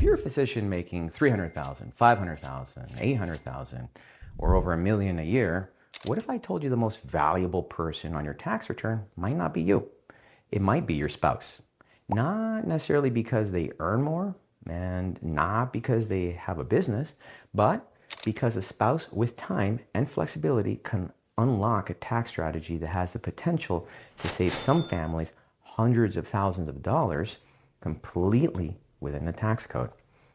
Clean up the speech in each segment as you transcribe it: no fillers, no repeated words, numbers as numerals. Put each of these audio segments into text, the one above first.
If you're a physician making $300,000, $500,000, $800,000, or over $1 million a year, what if I told you the most valuable person on your tax return might not be you? It might be your spouse. Not necessarily because they earn more and not because they have a business, but because a spouse with time and flexibility can unlock a tax strategy that has the potential to save some families hundreds of thousands of dollars completely within the tax code.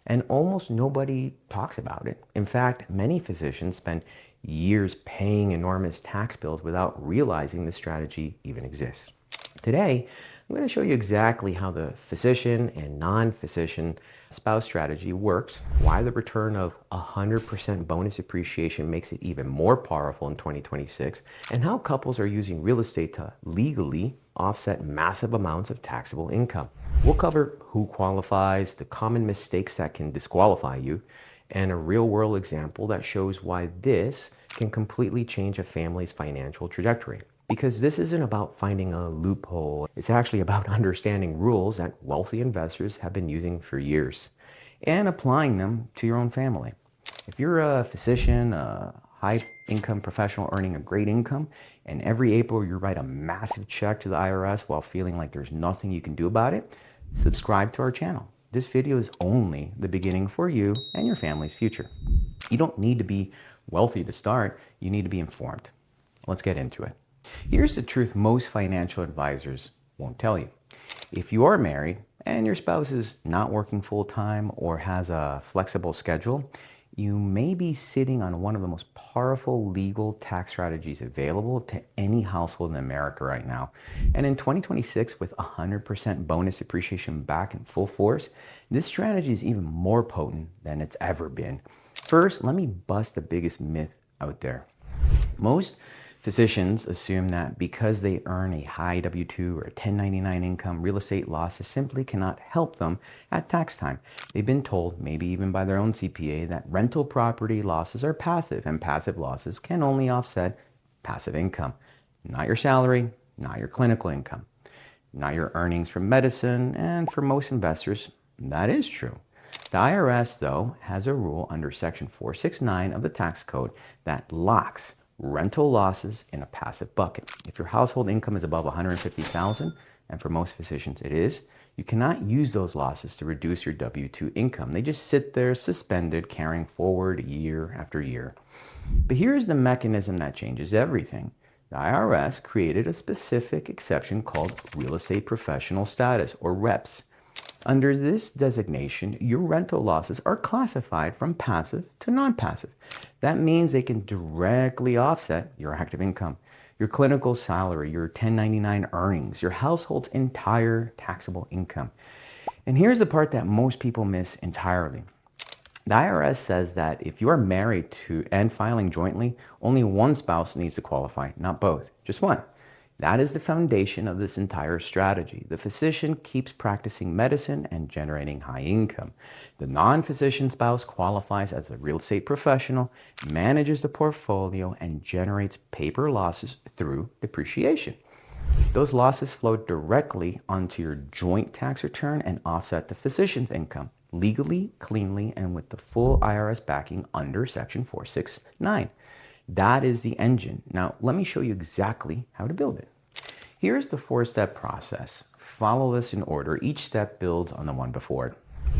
And almost nobody talks about it. In fact, many physicians spend years paying enormous tax bills without realizing this strategy even exists. Today, I'm going to show you exactly how the physician and non-physician spouse strategy works, why the return of 100% bonus depreciation makes it even more powerful in 2026, and how couples are using real estate to legally offset massive amounts of taxable income. We'll cover who qualifies, the common mistakes that can disqualify you, and a real-world example that shows why this can completely change a family's financial trajectory. Because this isn't about finding a loophole, it's actually about understanding rules that wealthy investors have been using for years and applying them to your own family. If you're a physician, a high-income professional earning a great income, and every April you write a massive check to the IRS while feeling like there's nothing you can do about it, subscribe to our channel. This video is only the beginning for you and your family's future. You don't need to be wealthy to start, you need to be informed. Let's get into it. Here's the truth most financial advisors won't tell you. If you are married and your spouse is not working full-time or has a flexible schedule, you may be sitting on one of the most powerful legal tax strategies available to any household in America right now. And in 2026, with 100% bonus depreciation back in full force, this strategy is even more potent than it's ever been. First, let me bust the biggest myth out there. Most physicians assume that because they earn a high W-2 or a 1099 income, real estate losses simply cannot help them at tax time. They've been told, maybe even by their own CPA, that rental property losses are passive and passive losses can only offset passive income. Not your salary, not your clinical income, not your earnings from medicine, and for most investors, that is true. The IRS, though, has a rule under Section 469 of the tax code that locks rental losses in a passive bucket. If your household income is above $150,000, and for most physicians it is, you cannot use those losses to reduce your W-2 income. They just sit there suspended, carrying forward year after year. But here's the mechanism that changes everything. The IRS created a specific exception called real estate professional status, or REPS. Under this designation, your rental losses are classified from passive to non-passive. That means they can directly offset your active income, your clinical salary, your 1099 earnings, your household's entire taxable income. And here's the part that most people miss entirely. The IRS says that if you are married to and filing jointly, only one spouse needs to qualify, not both, just one. That is the foundation of this entire strategy. The physician keeps practicing medicine and generating high income. The non-physician spouse qualifies as a real estate professional, manages the portfolio, and generates paper losses through depreciation. Those losses flow directly onto your joint tax return and offset the physician's income, legally, cleanly, and with the full IRS backing under Section 469. That is the engine. Now, let me show you exactly how to build it. Here's the 4-step process. Follow this in order. Each step builds on the one before it.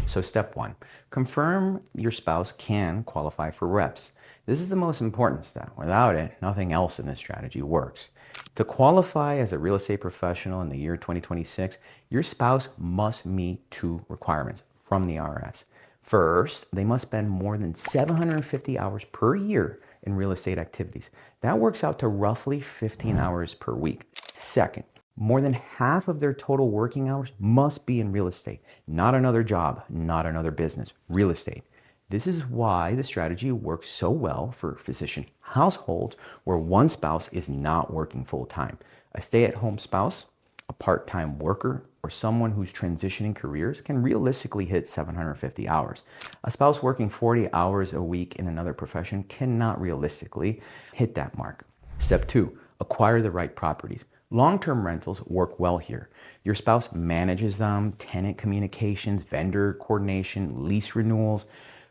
So step 1, confirm your spouse can qualify for REPS. This is the most important step. Without it, nothing else in this strategy works. To qualify as a real estate professional in the year 2026, your spouse must meet 2 requirements from the IRS. First, they must spend more than 750 hours per year in real estate activities. That works out to roughly 15 hours per week. Second, more than half of their total working hours must be in real estate, not another job, not another business, real estate. This is why the strategy works so well for physician households where one spouse is not working full-time. A stay-at-home spouse, a part-time worker, or someone who's transitioning careers can realistically hit 750 hours. A spouse working 40 hours a week in another profession cannot realistically hit that mark. Step 2, acquire the right properties. Long-term rentals work well here. Your spouse manages them, tenant communications, vendor coordination, lease renewals,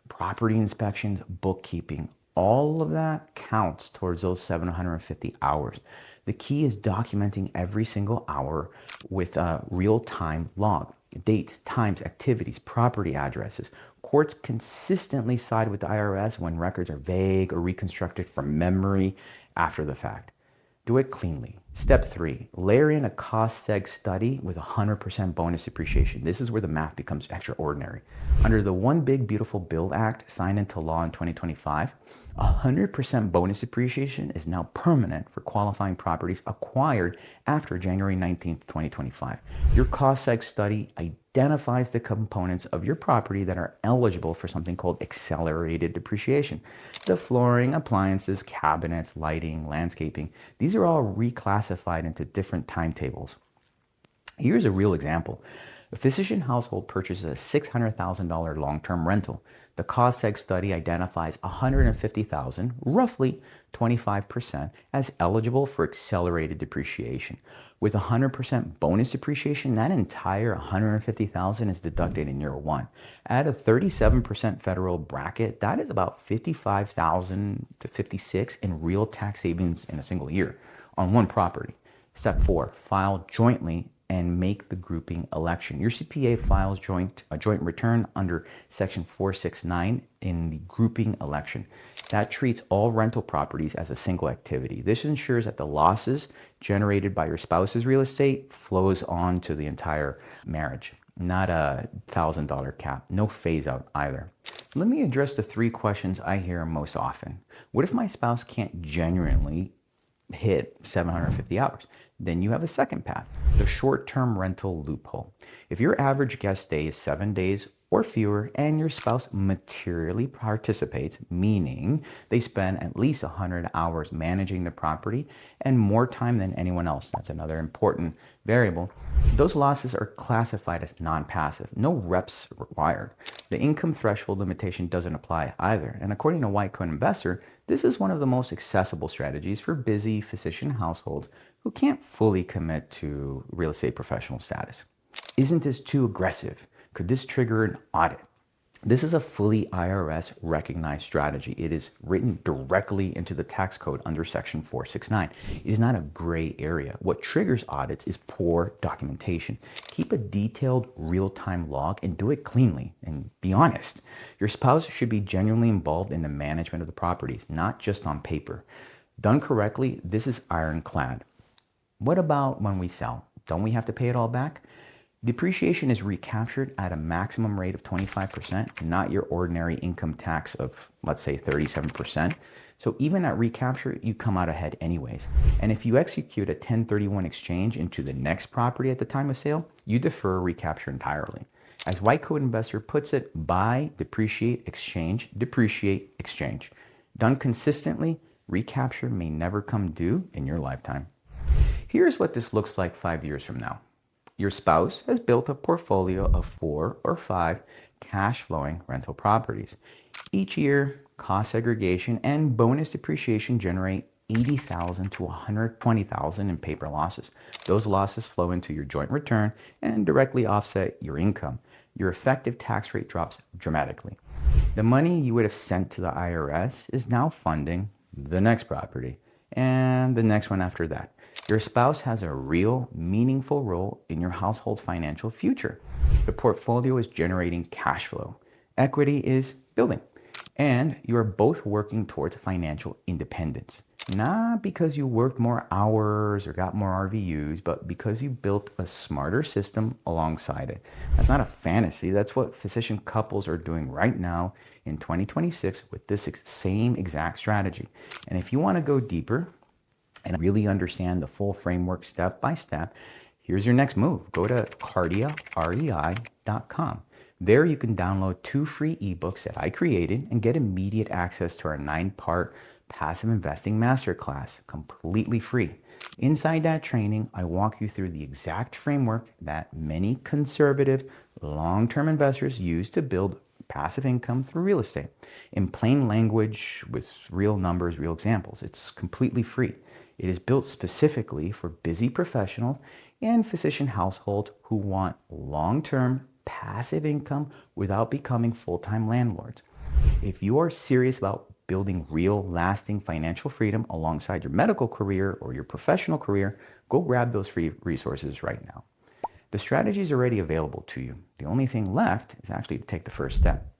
property inspections, bookkeeping. All of that counts towards those 750 hours. The key is documenting every single hour with a real-time log. Dates, times, activities, property addresses. Courts consistently side with the IRS when records are vague or reconstructed from memory after the fact. Do it cleanly. Step 3, layer in a cost seg study with 100% bonus depreciation. This is where the math becomes extraordinary. Under the One Big Beautiful Bill Act signed into law in 2025, 100% bonus depreciation is now permanent for qualifying properties acquired after January 19th, 2025. Your cost seg study identifies the components of your property that are eligible for something called accelerated depreciation. The flooring, appliances, cabinets, lighting, landscaping, these are all reclassified into different timetables. Here's a real example. A physician household purchases a $600,000 long-term rental. The cost seg study identifies $150,000, roughly 25%, as eligible for accelerated depreciation. With 100% bonus depreciation, that entire $150,000 is deducted in year 1. At a 37% federal bracket, that is about $55,000 to $56,000 in real tax savings in a single year on one property. Step 4, file jointly and make the grouping election. Your CPA files a joint return under Section 469 in the grouping election. That treats all rental properties as a single activity. This ensures that the losses generated by your spouse's real estate flows on to the entire marriage. Not a $1,000 cap, no phase out either. Let me address the 3 questions I hear most often. What if my spouse can't genuinely hit 750 hours? Then you have a second path, the short-term rental loophole. If your average guest stay is 7 days or fewer and your spouse materially participates, meaning they spend at least 100 hours managing the property and more time than anyone else, that's another important variable, those losses are classified as non-passive. No reps required. The income threshold limitation doesn't apply either. And according to White Coat Investor, this is one of the most accessible strategies for busy physician households who can't fully commit to real estate professional status. Isn't this too aggressive? Could this trigger an audit? This is a fully IRS recognized strategy. It is written directly into the tax code under Section 469. It is not a gray area. What triggers audits is poor documentation. Keep a detailed real-time log and do it cleanly. And be honest, your spouse should be genuinely involved in the management of the properties, not just on paper. Done correctly, this is ironclad. What about when we sell? Don't we have to pay it all back? Depreciation is recaptured at a maximum rate of 25%, not your ordinary income tax of, let's say, 37%. So even at recapture, you come out ahead anyways. And if you execute a 1031 exchange into the next property at the time of sale, you defer recapture entirely. As White Coat Investor puts it, buy, depreciate, exchange, depreciate, exchange. Done consistently, recapture may never come due in your lifetime. Here's what this looks like 5 years from now. Your spouse has built a portfolio of 4 or 5 cash flowing rental properties. Each year, cost segregation and bonus depreciation generate $80,000 to $120,000 in paper losses. Those losses flow into your joint return and directly offset your income. Your effective tax rate drops dramatically. The money you would have sent to the IRS is now funding the next property and the next one after that. Your spouse has a real, meaningful role in your household's financial future. The portfolio is generating cash flow. Equity is building. And you are both working towards financial independence. Not because you worked more hours or got more RVUs, but because you built a smarter system alongside it. That's not a fantasy. That's what physician couples are doing right now in 2026 with this same exact strategy. And if you want to go deeper and really understand the full framework step by step, here's your next move. Go to cardia.com. There you can download 2 free ebooks that I created and get immediate access to our 9-part passive investing masterclass, completely free. Inside that training, I walk you through the exact framework that many conservative long-term investors use to build passive income through real estate. In plain language, with real numbers, real examples, it's completely free. It is built specifically for busy professionals and physician households who want long-term passive income without becoming full-time landlords. If you are serious about building real, lasting financial freedom alongside your medical career or your professional career, go grab those free resources right now. The strategy is already available to you. The only thing left is actually to take the first step.